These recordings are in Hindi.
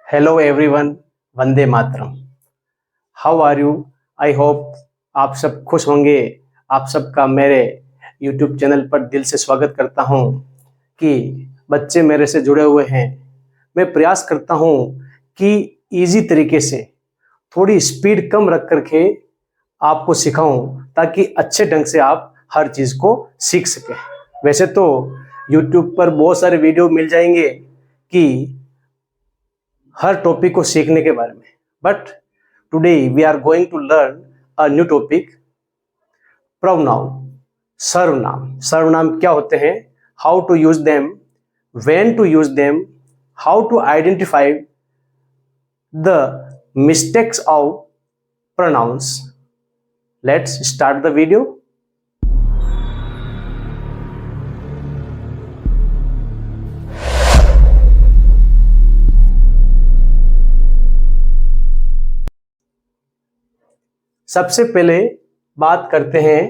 हेलो एवरीवन, वंदे मातरम। How are you? I hope आप सब खुश होंगे। आप सबका मेरे यूट्यूब चैनल पर दिल से स्वागत करता हूं कि बच्चे मेरे से जुड़े हुए हैं। मैं प्रयास करता हूं कि इजी तरीके से थोड़ी स्पीड कम रख करके आपको सिखाऊं ताकि अच्छे ढंग से आप हर चीज़ को सीख सकें। वैसे तो यूट्यूब पर बहुत सारे वीडियो मिल जाएंगे कि हर टॉपिक को सीखने के बारे में, but today we are going to learn a new topic, pronoun. सर्वनाम। सर्वनाम क्या होते हैं, how to use them, when to use them, how to identify the mistakes of pronouns. Let's start the video. सबसे पहले बात करते हैं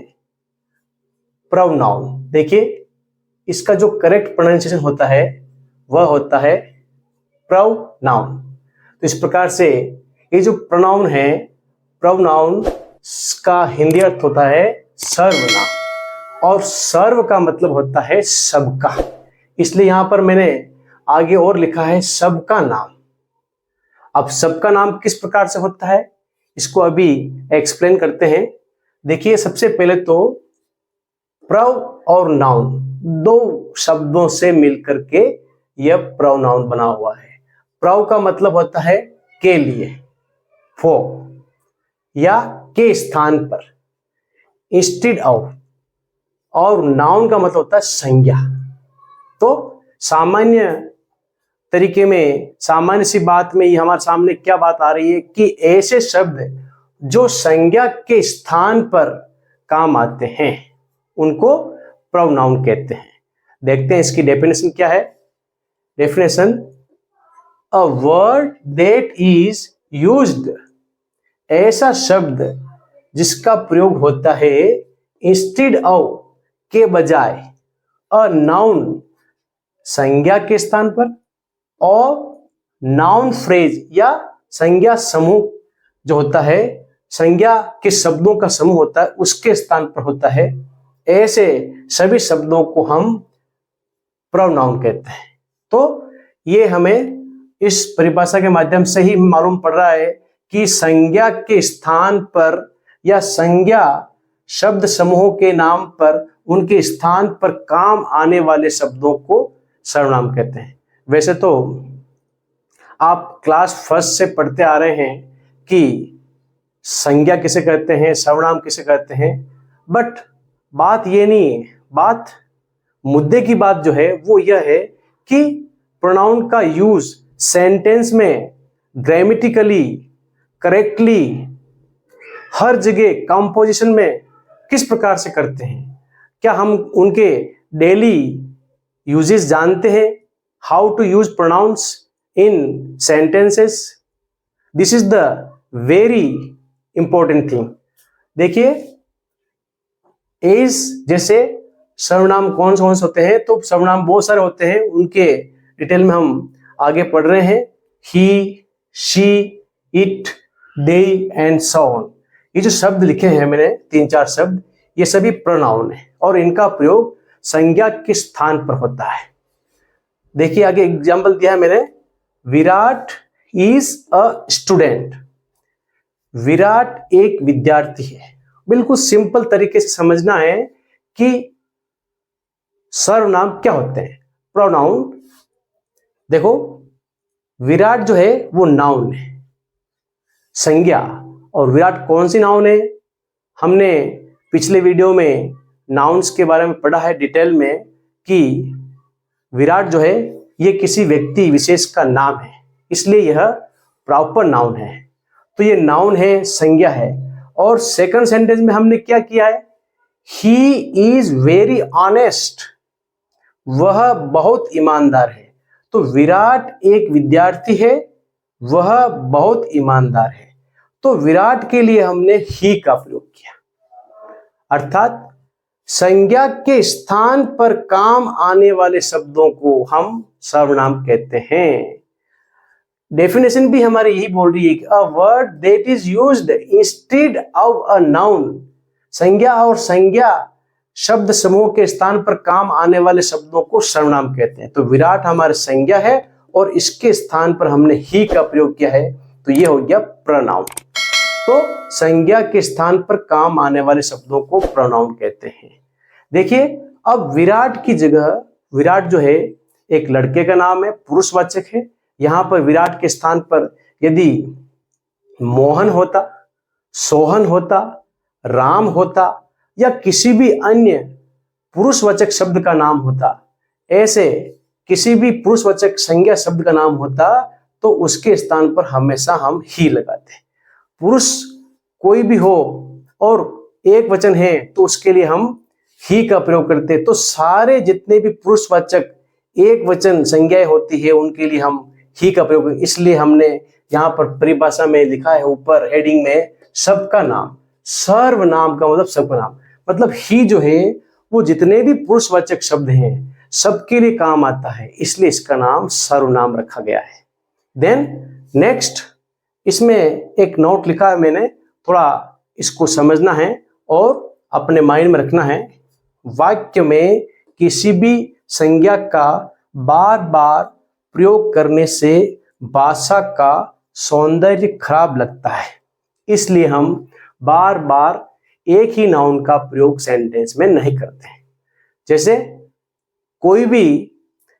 प्रोनाउन। देखिए, इसका जो करेक्ट प्रोनाउंसिएशन होता है वह होता है प्रोनाउन। तो इस प्रकार से ये जो प्रोनाउन है, प्रोनाउन का हिंदी अर्थ होता है सर्वनाम, और सर्व का मतलब होता है सबका। इसलिए यहां पर मैंने आगे और लिखा है सबका नाम। अब सबका नाम किस प्रकार से होता है इसको अभी एक्सप्लेन करते हैं। देखिए, सबसे पहले तो प्रो और नाउन दो शब्दों से मिलकर के यह प्रोनाउन बना हुआ है। प्रो का मतलब होता है के लिए, फॉर, या के स्थान पर, इंस्टेड ऑफ, और नाउन का मतलब होता है संज्ञा। तो सामान्य तरीके में, सामान्य सी बात में ये हमारे सामने क्या बात आ रही है कि ऐसे शब्द जो संज्ञा के स्थान पर काम आते हैं उनको प्रोनाउन कहते हैं। देखते हैं इसकी डेफिनेशन क्या है। Definition: a word that is used, ऐसा शब्द जिसका प्रयोग होता है इंस्टेड ऑफ, के बजाय, अ नाउन, संज्ञा के स्थान पर, और नाउन फ्रेज या संज्ञा समूह जो होता है, संज्ञा के शब्दों का समूह होता है उसके स्थान पर होता है। ऐसे सभी शब्दों को हम प्रोनाउन कहते हैं। तो ये हमें इस परिभाषा के माध्यम से ही मालूम पड़ रहा है कि संज्ञा के स्थान पर या संज्ञा शब्द समूहों के नाम पर, उनके स्थान पर काम आने वाले शब्दों को सर्वनाम कहते हैं। वैसे तो आप क्लास फर्स्ट से पढ़ते आ रहे हैं कि संज्ञा किसे कहते हैं, सर्वनाम किसे कहते हैं, बट बात ये नहीं है। बात, मुद्दे की बात जो है वो यह है कि प्रोनाउन का यूज सेंटेंस में ग्रामेटिकली करेक्टली हर जगह कंपोजिशन में किस प्रकार से करते हैं। क्या हम उनके डेली यूजेस जानते हैं? How to use pronouns in sentences, this is the very important thing. देखिए, एज जैसे सर्वनाम कौन से होते हैं, तो सर्वनाम बहुत सारे होते हैं, उनके डिटेल में हम आगे पढ़ रहे हैं। He, she, it, they and so on. ये जो शब्द लिखे हैं मैंने, 3-4 शब्द, ये सभी प्रोनाउन है और इनका प्रयोग संज्ञा के स्थान पर होता है। देखिए, आगे एग्जाम्पल दिया है मैंने, Virat is a student. Virat एक विद्यार्थी है। बिल्कुल सिंपल तरीके से समझना है कि सर्वनाम क्या होते हैं, प्रोनाउन। देखो, विराट जो है वो नाउन है, संज्ञा। और विराट कौन सी नाउन है? हमने पिछले वीडियो में नाउन्स के बारे में पढ़ा है डिटेल में कि विराट जो है ये किसी व्यक्ति विशेष का नाम है, इसलिए यह प्रॉपर नाउन है। तो ये नाउन है, संज्ञा है। और सेकंड सेंटेंस में हमने क्या किया है, ही इज वेरी ऑनेस्ट, वह बहुत ईमानदार है। तो विराट एक विद्यार्थी है, वह बहुत ईमानदार है। तो विराट के लिए हमने ही का प्रयोग किया, अर्थात संज्ञा के स्थान पर काम आने वाले शब्दों को हम सर्वनाम कहते हैं। डेफिनेशन भी हमारी यही बोल रही है कि a word that is used instead of a noun, संज्ञा और संज्ञा शब्द समूह के स्थान पर काम आने वाले शब्दों को सर्वनाम कहते हैं। तो विराट हमारी संज्ञा है और इसके स्थान पर हमने ही का प्रयोग किया है, तो ये हो गया प्रोनाउन। तो संज्ञा के स्थान पर काम आने वाले शब्दों को प्रोनाउन कहते हैं। देखिए, अब विराट की जगह, विराट जो है एक लड़के का नाम है, पुरुषवाचक है। यहां पर विराट के स्थान पर यदि मोहन होता, सोहन होता, राम होता या किसी भी अन्य पुरुषवाचक शब्द का नाम होता, ऐसे किसी भी पुरुषवाचक संज्ञा शब्द का नाम होता, तो उसके स्थान पर हमेशा हम ही लगाते हैं। पुरुष कोई भी हो और एक वचन है तो उसके लिए हम ही का प्रयोग करते हैं। तो सारे जितने भी पुरुषवाचक एक वचन संज्ञाएं होती है उनके लिए हम ही का प्रयोग, इसलिए हमने यहाँ पर परिभाषा में लिखा है ऊपर हेडिंग में सबका नाम, सर्वनाम का मतलब सबका नाम, मतलब ही जो है वो जितने भी पुरुषवाचक शब्द हैं सबके लिए काम आता है, इसलिए इसका नाम सर्वनाम रखा गया है। देन नेक्स्ट, इसमें एक नोट लिखा है मैंने, थोड़ा इसको समझना है और अपने माइंड में रखना है। वाक्य में किसी भी संज्ञा का बार बार प्रयोग करने से भाषा का सौंदर्य खराब लगता है, इसलिए हम बार बार एक ही नाउन का प्रयोग सेंटेंस में नहीं करते हैं। जैसे कोई भी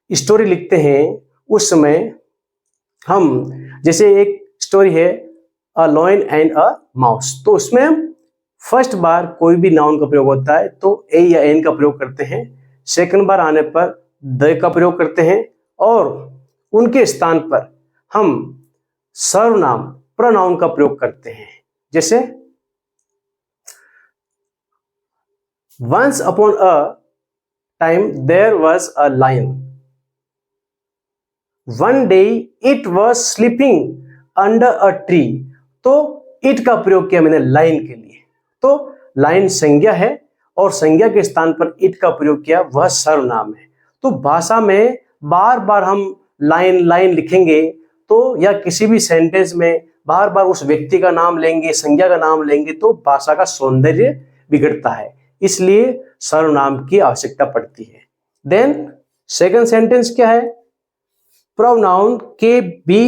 स्टोरी लिखते हैं उस समय हम, जैसे एक स्टोरी है a lion and a mouse, तो उसमें हम फर्स्ट बार कोई भी नाउन का प्रयोग होता है तो ए या एन का प्रयोग करते हैं, सेकंड बार आने पर द का प्रयोग करते हैं और उनके स्थान पर हम सर्वनाम प्रोनाउन का प्रयोग करते हैं। जैसे once upon a time there was a lion, one day it was sleeping under a tree, तो इट का प्रयोग किया मैंने लाइन के लिए, तो लाइन संज्ञा है और संज्ञा के स्थान पर इट का प्रयोग किया, वह सर्वनाम है। तो भाषा में बार बार हम लाइन लाइन लिखेंगे तो या किसी भी सेंटेंस में बार बार उस व्यक्ति का नाम लेंगे, संज्ञा का नाम लेंगे तो भाषा का सौंदर्य बिगड़ता है, इसलिए सर्वनाम की आवश्यकता पड़ती है। देन सेकंड सेंटेंस क्या है, प्रोनाउन के भी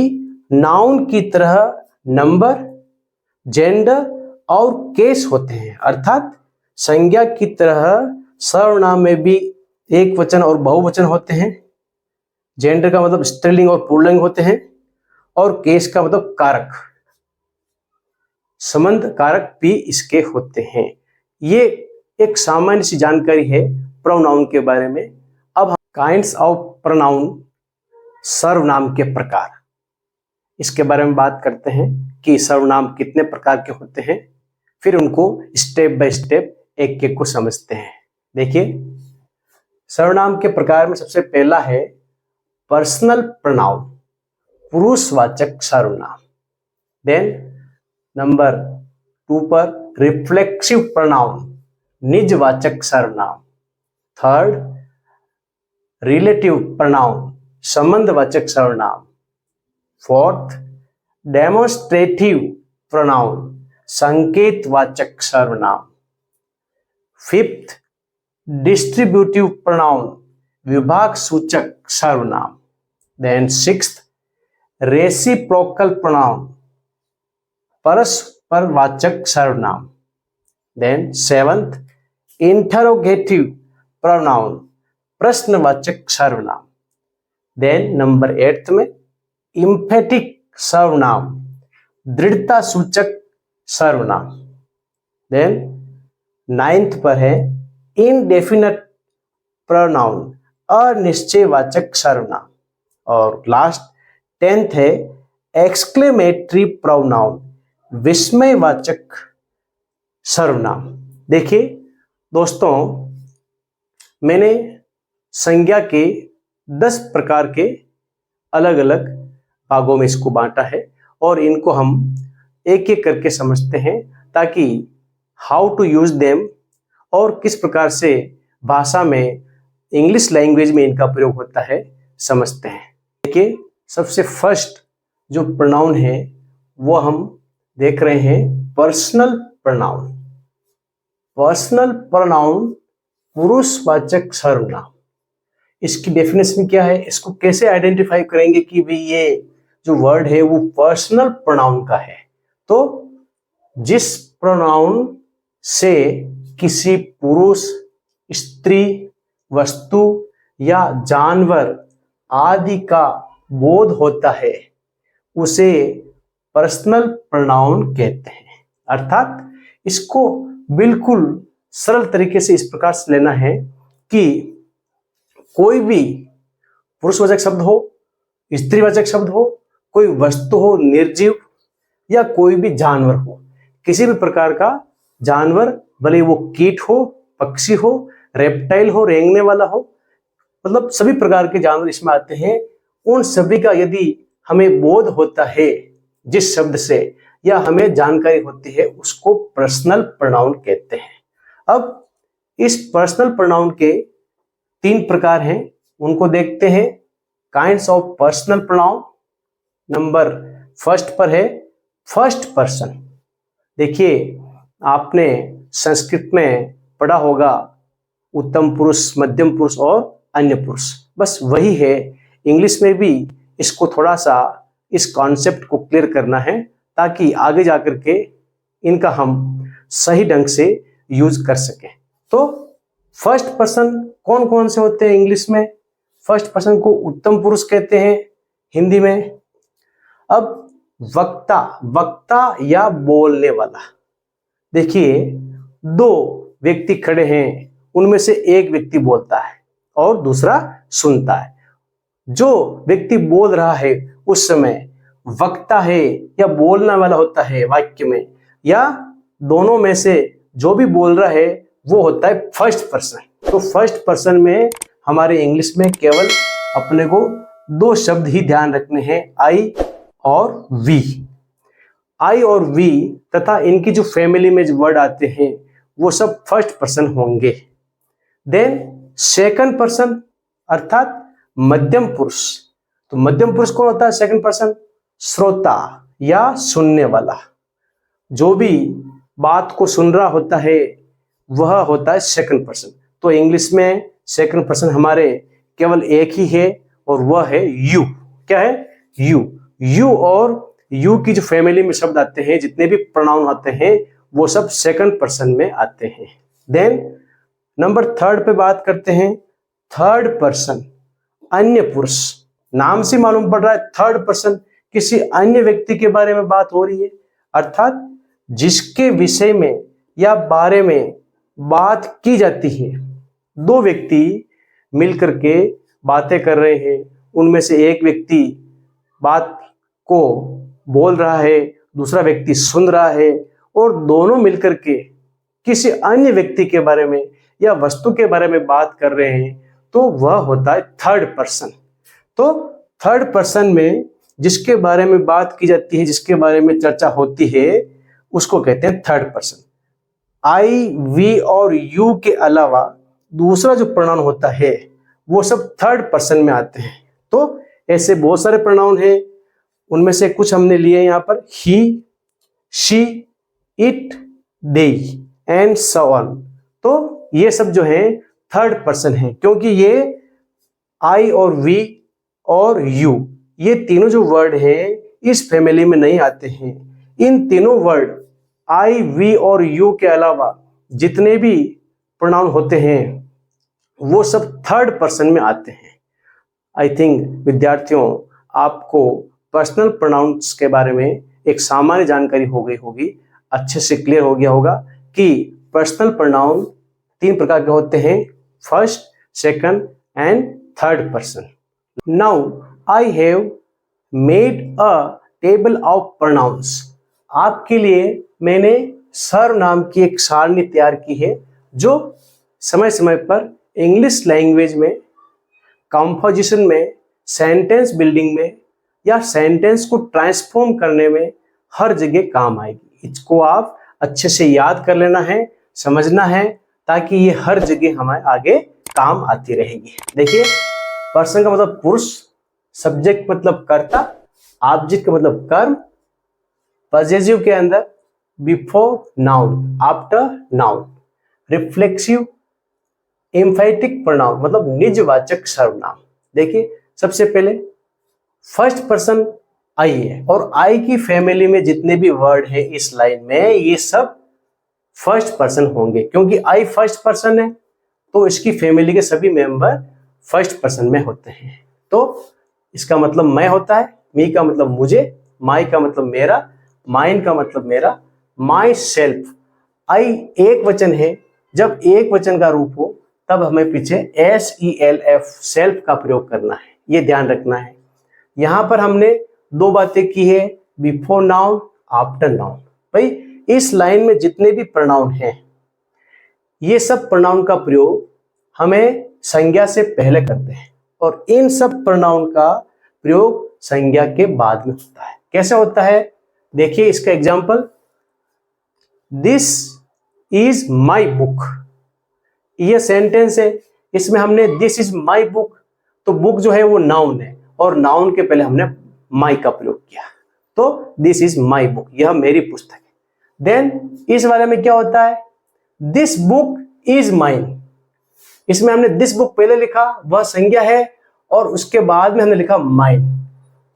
नाउन की तरह नंबर, जेंडर और केस होते हैं, अर्थात संज्ञा की तरह सर्वनाम में भी एक वचन और बहुवचन होते हैं, जेंडर का मतलब स्त्रीलिंग और पुल्लिंग होते हैं और केस का मतलब कारक, संबंध कारक भी इसके होते हैं। ये एक सामान्य सी जानकारी है प्रोनाउन के बारे में। अब हम काइंड्स ऑफ प्रोनाउन, सर्वनाम के प्रकार, इसके बारे में बात करते हैं कि सर्वनाम कितने प्रकार के होते हैं, फिर उनको स्टेप बाय स्टेप एक एक को समझते हैं। देखिए, सर्वनाम के प्रकार में सबसे पहला है पर्सनल प्रोनाउन, पुरुषवाचक सर्वनाम। देन नंबर 2 पर रिफ्लेक्सिव प्रोनाउन, निजवाचक सर्वनाम। थर्ड रिलेटिव प्रोनाउन, संबंधवाचक सर्वनाम। फोर्थ डेमोन्स्ट्रेटिव प्रोनाउन, संकेतवाचक सर्वनाम। फिफ्थ डिस्ट्रीब्यूटिव प्रोनाउन, विभाग सूचक सर्वनाम। देन सिक्स्थ रेसिप्रोकल प्रोनाउन, परस्परवाचक सर्वनाम। देन सेवंथ इंटरोगेटिव प्रोनाउन, प्रश्नवाचक सर्वनाम। देन नंबर 8 में इम्फेटिक सर्वनाम, दृढ़ता सूचक सर्वनाम। देन 9th पर है इनडेफिनिट प्रोनाउन, अनिश्चयवाचक सर्वनाम। और लास्ट 10th है एक्सक्लेमेटरी प्रोनाउन, विस्मयवाचक सर्वनाम। देखिए दोस्तों, मैंने संज्ञा के 10 प्रकार के अलग अलग भागों में इसको बांटा है और इनको हम एक एक करके समझते हैं ताकि हाउ टू यूज देम और किस प्रकार से भाषा में, इंग्लिश लैंग्वेज में इनका प्रयोग होता है, समझते हैं। देखिए, सबसे फर्स्ट जो प्रोनाउन है वो हम देख रहे हैं पर्सनल प्रोनाउन। पर्सनल प्रोनाउन पुरुषवाचक सर्वनाम। इसकी डेफिनेशन क्या है, इसको कैसे आइडेंटिफाई करेंगे कि भाई ये जो वर्ड है वो पर्सनल प्रोनाउन का है। तो जिस प्रोनाउन से किसी पुरुष, स्त्री, वस्तु या जानवर आदि का बोध होता है उसे पर्सनल प्रोनाउन कहते हैं। अर्थात इसको बिल्कुल सरल तरीके से इस प्रकार से लेना है कि कोई भी पुरुषवाचक शब्द हो, स्त्रीवाचक शब्द हो, कोई वस्तु हो निर्जीव, या कोई भी जानवर हो, किसी भी प्रकार का जानवर, भले वो कीट हो, पक्षी हो, रेप्टाइल हो, रेंगने वाला हो, मतलब सभी प्रकार के जानवर इसमें आते हैं। उन सभी का यदि हमें बोध होता है जिस शब्द से, या हमें जानकारी होती है, उसको पर्सनल प्रोनाउन कहते हैं। अब इस पर्सनल प्रोनाउन के 3 प्रकार हैं, उनको देखते हैं। Kinds of personal pronoun. Number first पर है फर्स्ट पर्सन। देखिए, आपने संस्कृत में पढ़ा होगा उत्तम पुरुष, मध्यम पुरुष और अन्य पुरुष, बस वही है। इंग्लिश में भी इसको थोड़ा सा इस कॉन्सेप्ट को क्लियर करना है ताकि आगे जाकर के इनका हम सही ढंग से यूज कर सकें। तो फर्स्ट पर्सन कौन कौन से होते हैं इंग्लिश में? फर्स्ट पर्सन को उत्तम पुरुष कहते हैं हिंदी में। अब वक्ता, वक्ता या बोलने वाला। देखिए, 2 व्यक्ति खड़े हैं, उनमें से एक व्यक्ति बोलता है और दूसरा सुनता है। जो व्यक्ति बोल रहा है उस समय वक्ता है या बोलने वाला होता है वाक्य में, या दोनों में से जो भी बोल रहा है वो होता है फर्स्ट पर्सन। तो फर्स्ट पर्सन में हमारे इंग्लिश में केवल अपने को 2 शब्द ही ध्यान रखने हैं, आई और वी। आई और वी तथा इनकी जो फैमिली में जो वर्ड आते हैं वो सब फर्स्ट पर्सन होंगे। देन सेकंड पर्सन अर्थात मध्यम पुरुष। तो मध्यम पुरुष कौन होता है? सेकंड पर्सन, श्रोता या सुनने वाला। जो भी बात को सुन रहा होता है वह होता है सेकंड पर्सन। तो इंग्लिश में सेकंड पर्सन हमारे केवल एक ही है और वह है यू। क्या है? यू। यू और यू की जो फैमिली में शब्द आते हैं, जितने भी प्रोनाउन आते हैं वो सब सेकंड पर्सन में आते हैं। देन नंबर 3 पे बात करते हैं थर्ड पर्सन, अन्य पुरुष। नाम से मालूम पड़ रहा है थर्ड पर्सन, किसी अन्य व्यक्ति के बारे में बात हो रही है, अर्थात जिसके विषय में या बारे में बात की जाती है। 2 व्यक्ति मिलकर के बातें कर रहे हैं, उनमें से एक व्यक्ति बात को बोल रहा है, दूसरा व्यक्ति सुन रहा है, और दोनों मिलकर के किसी अन्य व्यक्ति के बारे में या वस्तु के बारे में बात कर रहे हैं, तो वह होता है थर्ड पर्सन। तो थर्ड पर्सन में जिसके बारे में बात की जाती है, जिसके बारे में चर्चा होती है, उसको कहते हैं थर्ड पर्सन। आई, वी और यू के अलावा दूसरा जो प्रोनाउन होता है वो सब थर्ड पर्सन में आते हैं। तो ऐसे बहुत सारे प्रोनाउन हैं, उनमें से कुछ हमने लिए यहाँ पर, he, she, it, they and so on. तो ये सब जो है थर्ड पर्सन है, क्योंकि ये आई और वी और यू, ये तीनों जो वर्ड हैं इस फैमिली में नहीं आते हैं। इन तीनों वर्ड आई, वी और यू के अलावा जितने भी प्रोनाउन होते हैं वो सब थर्ड पर्सन में आते हैं। आई थिंक विद्यार्थियों, आपको पर्सनल प्रोनाउंस के बारे में एक सामान्य जानकारी हो गई होगी, अच्छे से क्लियर हो गया होगा कि पर्सनल प्रोनाउन 3 प्रकार के होते हैं, first, second and third person. Now I have made a table of pronouns. आपके लिए मैंने सर्वनाम की एक सारणी तैयार की है, जो समय समय पर इंग्लिश लैंग्वेज में, कंपोजिशन में, सेंटेंस बिल्डिंग में या सेंटेंस को ट्रांसफॉर्म करने में हर जगह काम आएगी। इसको आप अच्छे से याद कर लेना है, समझना है, ताकि ये हर जगह हमारे आगे काम आती रहेगी। देखिए, पर्सन का मतलब पुरुष, सब्जेक्ट मतलब कर्ता ऑब्जेक्ट का मतलब कर्म, पॉसेसिव के अंदर before noun, after noun, reflexive emphatic pronoun मतलब निजवाचक सर्वनाम। देखिए सबसे पहले फर्स्ट पर्सन आई है और आई की फैमिली में जितने भी वर्ड है इस लाइन में ये सब फर्स्ट पर्सन होंगे, क्योंकि आई फर्स्ट पर्सन है तो इसकी फैमिली के सभी मेंबर फर्स्ट पर्सन में होते हैं। तो इसका मतलब मैं होता है, मी का मतलब मुझे, माई का मतलब मेरा, माइन का मतलब मेरा, माई सेल्फ। आई एक वचन है, जब एक वचन का रूप हो तब हमें पीछे SELF सेल्फ का प्रयोग करना है, ये ध्यान रखना है। यहां पर हमने दो बातें की है, बिफोर नाउन, आफ्टर नाउन। भाई इस लाइन में जितने भी प्रोनाउन हैं ये सब प्रोनाउन का प्रयोग हमें संज्ञा से पहले करते हैं और इन सब प्रोनाउन का प्रयोग संज्ञा के बाद में होता है। कैसे होता है देखिए इसका example, this is my book, ये सेंटेंस है, इसमें हमने दिस इज माई बुक, तो बुक जो है वो नाउन है और नाउन के पहले हमने माई का प्रयोग किया, तो दिस इज माई बुक, यह मेरी पुस्तक है। देन इस वाले में क्या होता है, दिस बुक इज माइन, इसमें हमने दिस बुक पहले लिखा, वह संज्ञा है, और उसके बाद में हमने लिखा माइन।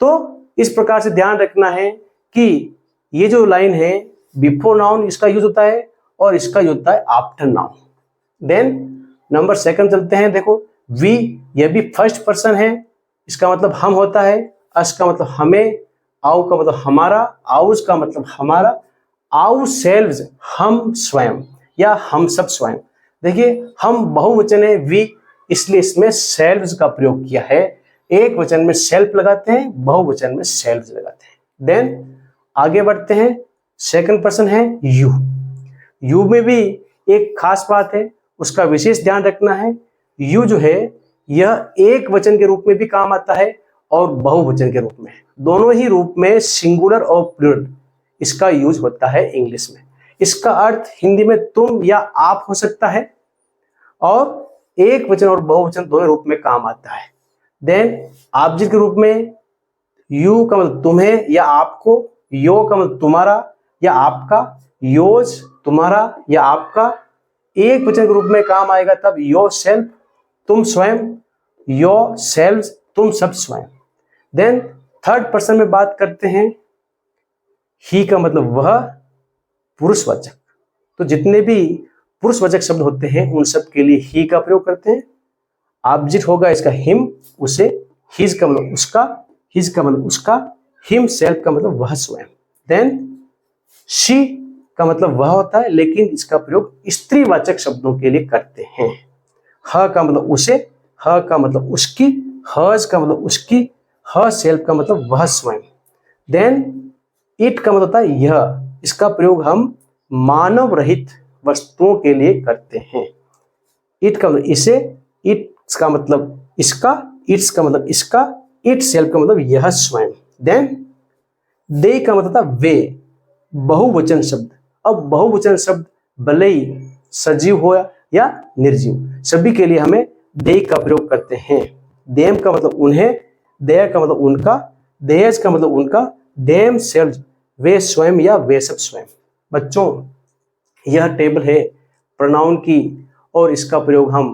तो इस प्रकार से ध्यान रखना है कि ये जो लाइन है बिफोर नाउन इसका यूज होता है और इसका यूज होता है after noun. Then number second चलते हैं, देखो वी, यह भी फर्स्ट पर्सन है, इसका मतलब हम होता है, अस का मतलब हमें, आउ का मतलब हमारा, आउस का मतलब हमारा, आउ सेल्व्स हम स्वयं या हम सब स्वयं। देखिए हम बहुवचन है वी, इसलिए इसमें सेल्व्स का प्रयोग किया है, एक वचन में सेल्फ लगाते हैं, बहुवचन में सेल्व्स लगाते हैं। देन आगे बढ़ते हैं, सेकंड पर्सन है यू। यू में भी एक खास बात है, उसका विशेष ध्यान रखना है। यू जो है यह एक वचन के रूप में भी काम आता है और बहुवचन के रूप में, दोनों ही रूप में सिंगुलर और प्लूरल इसका यूज होता है इंग्लिश में। इसका अर्थ हिंदी में तुम या आप हो सकता है और एक वचन और बहुवचन दोनों रूप में काम आता है। देन ऑब्जेक्ट के रूप में यू का मतलब तुम्हें या आपको, यो का मतलब तुम्हारा या आपका, योज तुम्हारा या आपका, एक वचन के रूप में काम आएगा तब योर सेल्फ तुम स्वयं, योर सेल्व्स तुम सब स्वयं। देन थर्ड पर्सन में बात करते हैं, ही का मतलब वह, पुरुषवाचक, तो जितने भी पुरुषवाचक शब्द होते हैं उन सब के लिए ही का प्रयोग करते हैं। ऑब्जेक्ट होगा इसका हिम, उसे, हिज का मतलब उसका, हिज का मतलब उसका, हिम सेल्फ का मतलब वह स्वयं। देन शी का मतलब वह होता है, लेकिन इसका प्रयोग स्त्रीवाचक शब्दों के लिए करते हैं। ह का मतलब उसे, ह का मतलब उसकी, हज का मतलब उसकी, ह सेल्फ का मतलब वह स्वयं। देन इट का मतलब होता है यह, इसका प्रयोग हम मानव रहित वस्तुओं के लिए करते हैं। इट का मतलब इसे, इट्स का मतलब इसका, इट्स का मतलब इसका, इट सेल्फ का मतलब यह स्वयं। देन दे का मतलब था वे, बहुवचन शब्द। अब बहुवचन शब्द भले ही सजीव हो या निर्जीव, सभी के लिए हमें दे का प्रयोग करते हैं। देम का मतलब उन्हें, देयर का मतलब उनका, देयर्स का मतलब उनका, देम सेल्व्स वे स्वयं या वे सब स्वयं। बच्चों यह टेबल है प्रोनाउन की और इसका प्रयोग हम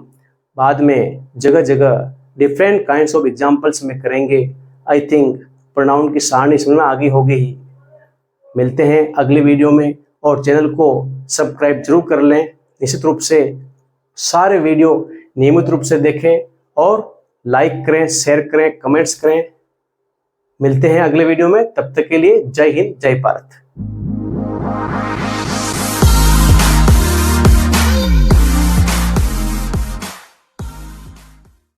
बाद में जगह जगह डिफरेंट काइंड्स ऑफ एग्जांपल्स में करेंगे। आई थिंक प्रोनाउन की सारणी समझ में आगे होगी ही। मिलते हैं अगले वीडियो में और चैनल को सब्सक्राइब जरूर कर लें। निश्चित रूप से सारे वीडियो नियमित रूप से देखें और लाइक करें, शेयर करें, कमेंट्स करें। मिलते हैं अगले वीडियो में, तब तक के लिए जय हिंद, जय भारत।